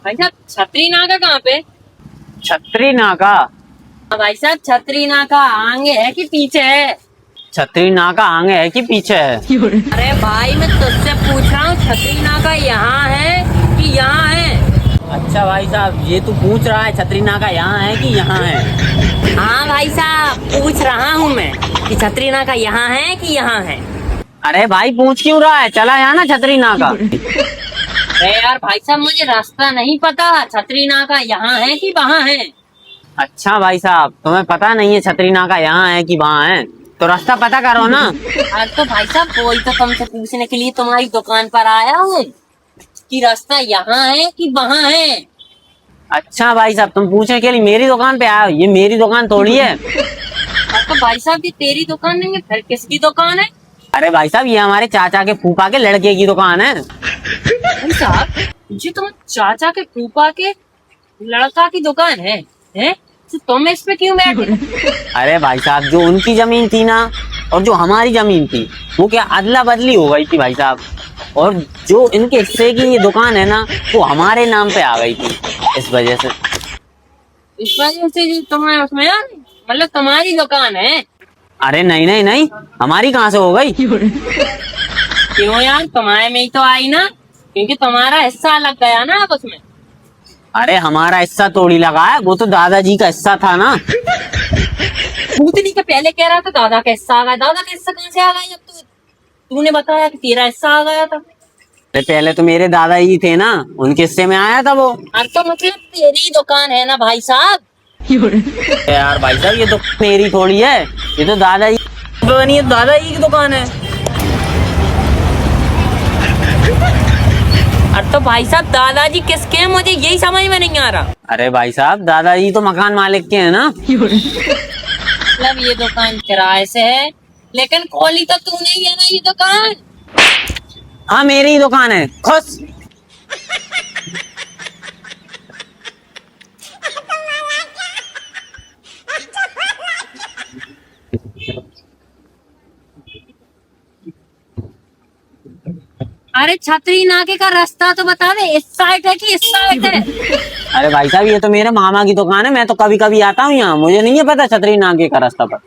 भाई साहब छतरी नाका कहाँ पे? छतरी नाका? भाई साहब छतरी नाका आगे है कि पीछे है? छतरी नाका आगे है कि पीछे है? अरे भाई मैं तुझसे पूछ रहा हूँ छतरी नाका यहाँ है कि यहाँ है? अच्छा भाई साहब, ये तू पूछ रहा है छतरी नाका यहाँ है कि यहाँ है? हाँ भाई साहब पूछ रहा हूँ मैं कि छतरी नाका यहाँ है कि यहाँ है। अरे भाई पूछ क्यों रहा है, चला यहाँ ना छतरी नाका। अरे यार भाई साहब मुझे रास्ता नहीं पता, छतरी नाका यहाँ है कि वहाँ है? अच्छा भाई साहब, तुम्हें पता नहीं है छतरी नाका यहाँ है कि वहाँ है, तो रास्ता पता करो ना। अरे तो भाई साहब वही तो तुमसे पूछने के लिए तुम्हारी दुकान पर आया हूँ कि रास्ता यहाँ है कि वहाँ है। अच्छा भाई साहब, तुम पूछने के लिए मेरी दुकान पे आए हो? ये मेरी दुकान थोड़ी है। तो भाई साहब ये तेरी दुकान नहीं है फिर किसकी दुकान है? अरे भाई साहब, ये हमारे चाचा के फूफा के लड़के की दुकान है। भाई साहब जी तुम चाचा के फूफा के लड़का की दुकान है? तो तुम इस पे क्यों बैठे? अरे भाई साहब, जो उनकी जमीन थी ना और जो हमारी जमीन थी वो क्या अदला बदली हो गई थी भाई साहब, और जो इनके हिस्से की ये दुकान है ना वो हमारे नाम पे आ गई थी, इस वजह से। इस वजह से जी तुम्हारे उसमें यार मतलब तुम्हारी दुकान है? अरे नहीं नहीं नहीं, हमारी कहाँ से हो गई? क्यों यार तुम्हारे में ही तो आई ना, क्योंकि तुम्हारा हिस्सा लग गया ना अब उसमें। अरे हमारा हिस्सा थोड़ी लगा है, वो तो दादाजी का हिस्सा था ना। पूतनी के पहले कह रहा था दादा का हिस्सा आ गया, दादा का हिस्सा कहाँ से आ गया जब तूने बताया कि तेरा हिस्सा आ गया था? अरे पहले तो मेरे दादाजी थे ना, उनके हिस्से में आया था वो। अरे तो मतलब तेरी दुकान है ना भाई साहब? यार भाई साहब, ये तो मेरी थोड़ी है, ये तो दादाजी बनी है, दादाजी की दुकान है। अरे तो भाई साहब दादाजी किसके हैं मुझे यही समझ में नहीं आ रहा। अरे भाई साहब, दादाजी तो मकान मालिक के हैं ना। मतलब ये दुकान किराए से है लेकिन खोली तो तूने ही है ना ये दुकान? हाँ मेरी ही दुकान है, खुश। अरे छतरी नाके का रास्ता तो बता दे, इस साइड है कि इस साइड है? अरे भाई साहब, ये तो मेरे मामा की दुकान है, मैं तो कभी कभी आता हूँ यहाँ, मुझे नहीं है पता छतरी नाके का रास्ता पर।